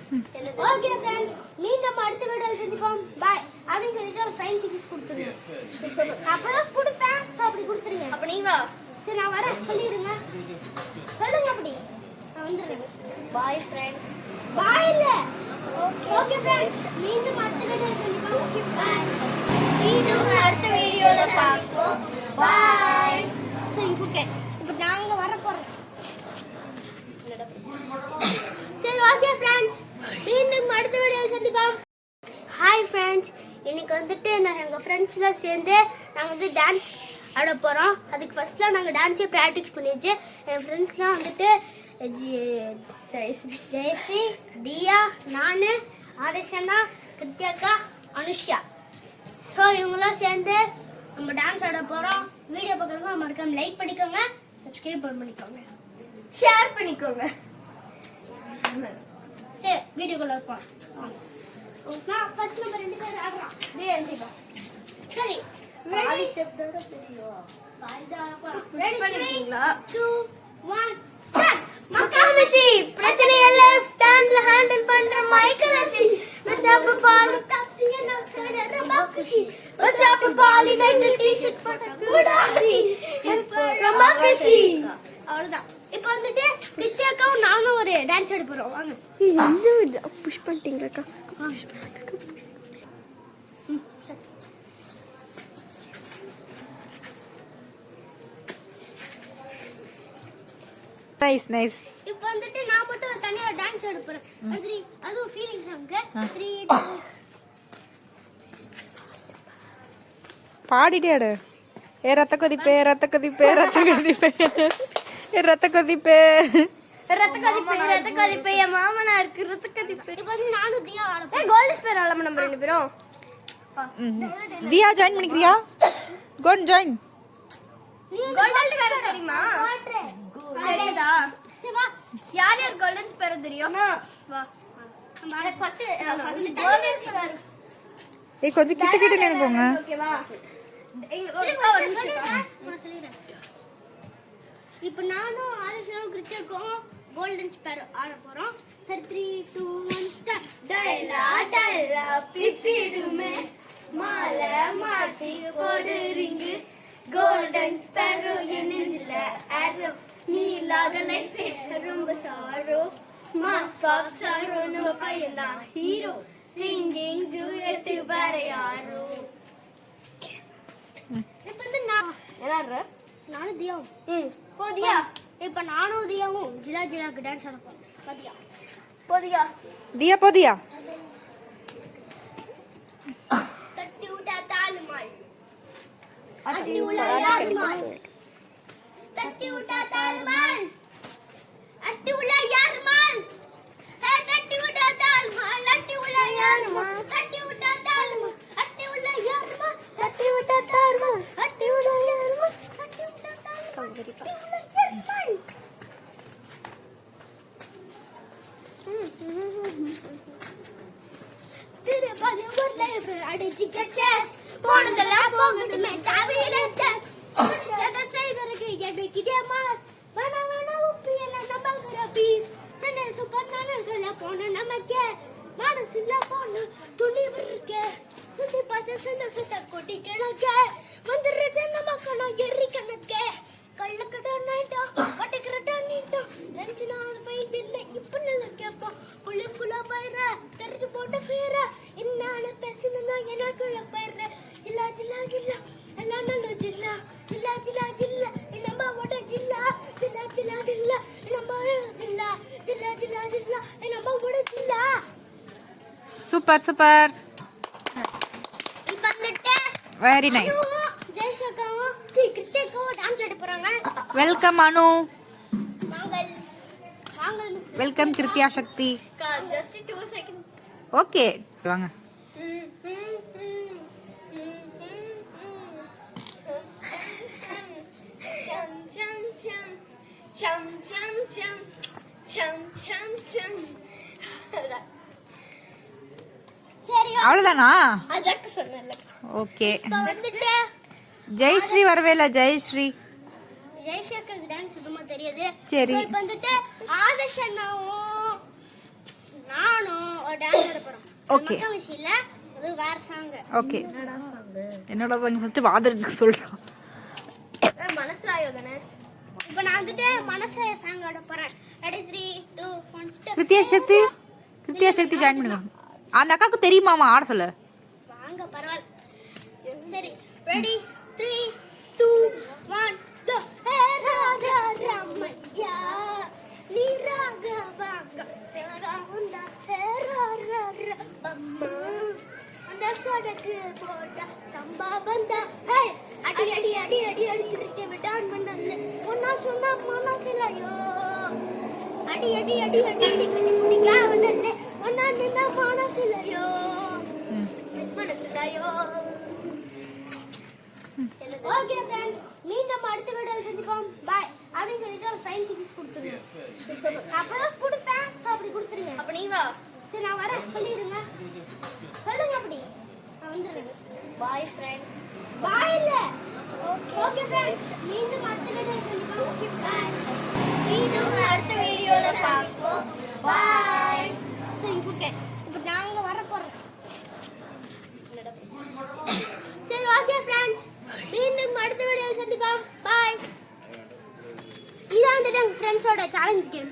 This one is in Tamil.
ஓகே फ्रेंड्स மீண்டும் அடுத்த வீடியோல சந்திப்போம் பை அப்படினு சொல்லிட்டு ஃப்ரெண்ட்ஸ் கிட்ட கொடுத்துருங்க அப்பதான் கொடுப்பேன் அப்படி கொடுத்துருங்க அப்ப நீங்க சரி நான் வரேன் சொல்லிடுங்க சொல்லுங்க அப்படி நான் வந்துறேன் பை फ्रेंड्स பை இல்ல ஓகே फ्रेंड्स மீண்டும் அடுத்த வீடியோல சந்திப்போம் ஓகே பை மீண்டும் அடுத்த வீடியோல பார்ப்போம் பை சரி ஓகே இப்போ நாங்க வர போறோம் சரி ஓகே फ्रेंड्स மீண்டும் அடுத்த வீடியோல சந்திப்போம் ஹாய் फ्रेंड्स இன்னைக்கு வந்துட்டு நான் எங்க ஃப்ரெண்ட்ஸ்லாம் சேர்ந்து நாங்க வந்து டான்ஸ் ஆட போறோம் அதுக்கு ஃபர்ஸ்ட்ல நாங்க டான்ஸே பிராக்டிஸ் பண்ணியாச்சு என் ஃப்ரெண்ட்ஸ்லாம் வந்துட்டு ஜெயஸ்ரீ தியா நான் ஆதிஷனா கிருத்தியாக்கா அனுஷ்யா ஸோ இவங்களாம் சேர்ந்து நம்ம டான்ஸ் ஆட போறோம் வீடியோ பார்க்குறவங்க மறக்காம லைக் பண்ணிக்கோங்க சப்ஸ்கிரைப் பண்ணிக்கோங்க ஷேர் பண்ணிக்கோங்க சரி வீடியோக்குள்ள போலாம் நான் ஃபர்ஸ்ட் நம்பர் 2 பேர் ஆடுறோம் டேய் சரி ரெடி ஸ்டெப் டவுன் பண்ணியோ பாய்தா ரெடி பண்ணிட்டீங்களா 2 1 ஸ்டார்ட் மக்காமசி பிரச்சனை லெஃப்ட் ஹேண்ட்ல ஹேண்டில் பண்ற மைக்கலசி மச்சாப் பால் டாப்ஸிங் அண்ட் சைடு ரம்பாக்குஷி மச்சாப் பால் நைட் டி-ஷர்ட் போட்ட குடாசி ரம்பாக்குஷி அவ்வளவுதான் இப்போ வந்துட்டு கிருத்தியாக்காவும் நானும் ஒரு டான்ஸ் ஆட போறோம் வாங்க எந்த புஷ் பண்ணிட்டீங்க அக்கா நைஸ் நைஸ் இப்போ வந்துட்டு நான் மட்டும் தனியா டான்ஸ் ஆட போறேன் அதுவும் ஃபீலிங் சாங் 3 பாடிட்டே ஆடு ஏ ரத்த கொதிப்பே ரத்த கொதிப்பே ரத்த கொதிப்பே ரத்த கொதிப்பே ரத்த கொதிப்பே என் மாமனா இருக்கு ரத்த கொதிப்பே இப்போ வந்து நானும் தியா ஆட போறேன் கோல்டன் ஸ்பேர் ஆடலாம் நம்ம ரெண்டு பேரும் தியா ஜாயின் பண்ணிக்கிறியா கோன் ஜாயின் கோல்டன் ஸ்பேர் தெரியுமா தெரியுதா சரி வா யார் யார் கோல்டன் ஸ்பேர் தெரியும் வா நம்ம ஃபர்ஸ்ட் கோல்டன் ஸ்பேர் ஏய் கொஞ்சம் கிட்ட கிட்ட நினைப்போங்க ஓகேவா இப்போ நானும் ஆதிஷனும் கிருத்தியாக்கும் கோல்டன் ஸ்பேர் ஆட போறோம் 3 2 1 ஸ்டார்ட் டைலா டைலா பிப்பிடுமே மாலை மாத்தி போடு ரிங் கோல்டன் ஸ்பேரோ என்னில ஆரோ நீ இல்லாத லைஃப் ரொம்ப சாரோ மாஸ்க் ஆஃப் சாரோ நம்ம பையனா ஹீரோ சிங்கிங் டூயட் வேற யாரோ இப்போ வந்து நான் எல்லார நானும் தியாவும் போதியா இப்போ நானும் தியாவும் ஜிலா ஜிலாக்கு டான்ஸ் ஆட போறோம் போதியா தியா போதியா தட்டி விட்டா தாலுமால் அட்டி உள்ள யாருமால் தட்டி விட்டா தாலுமால் அட்டி உள்ள யாருமால் தட்டி விட்டா தாலுமால் அட்டி உள்ள யாருமால் தட்டி விட்டா தாலுமால் அட்டி உள்ள யாருமால் தட்டி விட்டா தாலுமால் அட்டி உள்ள யாருமால் தட்டி விட்டா தாலுமால் திருப்பதி ஊர்ல அடிச்சிக்க சேஸ் போனதெல்லாம் போகட்டுமே தாவியில சேஸ் சத செய்தருக்கு எடுக்கிட்டே மாஸ் வேணா வேணா உப்பி எல்லாம் நம்புகிற பீஸ் தன்னை சுப்பண்ணான சொல்ல போன நமக்கே மனசுல போன துணிவு இருக்கே துணி பார்த்து சந்தோஷத்தை கொட்டி கிணக்க வந்துருச்சு நமக்கணும் எரி கணக்கே கள்ளக்கடா நைட்டா கட்டிக்கிறட்டா நீட்டா தெரிஞ்சுனாலும் பைதில்லை இப்போ நல்லா கேட்போம் புள்ளிக்குள்ள பயிர தெரிஞ்சு போட்ட ஃபேர என்னால பேசினா எனக்குள்ள பயிர ஜில்லா ஜில்லா ஜில்லா எல்லாம் நல்ல ஜில்லா ஜில்லா ஜில்லா ஜில்லா நம்மவோட ஜில்லா ஜில்லா ஜில்லா ஜில்லா நம்ம ஜில்லா ஜில்லா ஜில்லா ஜில்லா நம்மவோட ஜில்லா சூப்பர் சூப்பர் இப்போ வந்துட்டு வெரி நைஸ் ஜெயசகாவும் கிருத்தியாக்காவும் டான்ஸ் ஆட போறாங்க வெல்கம் அனு வாங்கல் வாங்கல் வெல்கம் கிருத்தியா சக்தி ஜஸ்ட் 2 செகண்ட்ஸ் ஓகே வாங்க அவ்வளவுதானா அதக்கு சொன்னல ஓகே இப்போ வந்துட்டு ஜெயஸ்ரீ வரவேல ஜெயஸ்ரீ ஜெயசேகருக்கு டான்ஸ் சுத்தமா தெரியாது சரி. இப்போ வந்துட்டு ஆதிஷ் அண்ணாவும் நானும் ஓகே மக்கா மிஷி இல்ல, அது வேற சாங். ஓகே என்னோட சாங் ஃபர்ஸ்ட் வாதிரிச்சு சொல்றேன். மனசாயோ தானே. இப்போ நான் வந்துட்டு மனசாய சாங் ஆட போறேன். ரெடி 3 2 1 கிருத்தியா சக்தி ஜாயின் பண்ணுங்க. அந்த அக்காவுக்கு தெரியுமாமா ஆட சொல்ல. வாங்க பரவாயில்ல. சரி ரெடி 3 2 1 கோ. ஹே ராகா ராமையா நீ ராகா வாங்க சேரா உண்டா. ஹே ராகா ரம்மம்மா அந்த சடக்கு போடா சம்பா பந்தா. ஹே அடி அடி அடி அடி அடி திருக்கே விடான் பண்ணல சொன்னா சொன்னா மனசிலையோ. அடி அடி அடி அடி அடி கட்டி முடிக்க வந்தே ஒன்னா நின்னா மனசிலையோ மனசிலையோ. ஓகே ஃப்ரெண்ட்ஸ், மீண்டும் அடுத்த வீடியோவில் சந்திப்போம். பாய் அப்படின்னு சொல்லிட்டு ஒரு சைன் சிக்ஸ் கொடுத்துருங்க. அப்பதான் கொடுப்பேன், அப்படி கொடுத்துருங்க. அப்ப நீங்க சரி நான் வரேன் சொல்லிடுங்க. சொல்லுங்க அப்படி நான் வந்துடுறேன். Bye friends. பாய் இல்ல. ஓகே ஃப்ரெண்ட்ஸ், மீண்டும் அடுத்த வீடியோவில் சந்திப்போம். Okay bye. மீண்டும் அடுத்த வீடியோவில் பார்ப்போம். பாய். சரி ஓகே, இப்போ நாங்க வர போறோம். சரி ஓகே ஃப்ரெண்ட்ஸ், மீண்டும் அடுத்த வீடியோவில் சந்திப்போம். பாய். இதான் வந்துட்டு எங்கள் ஃப்ரெண்ட்ஸோட சேலஞ்ச் கேம்.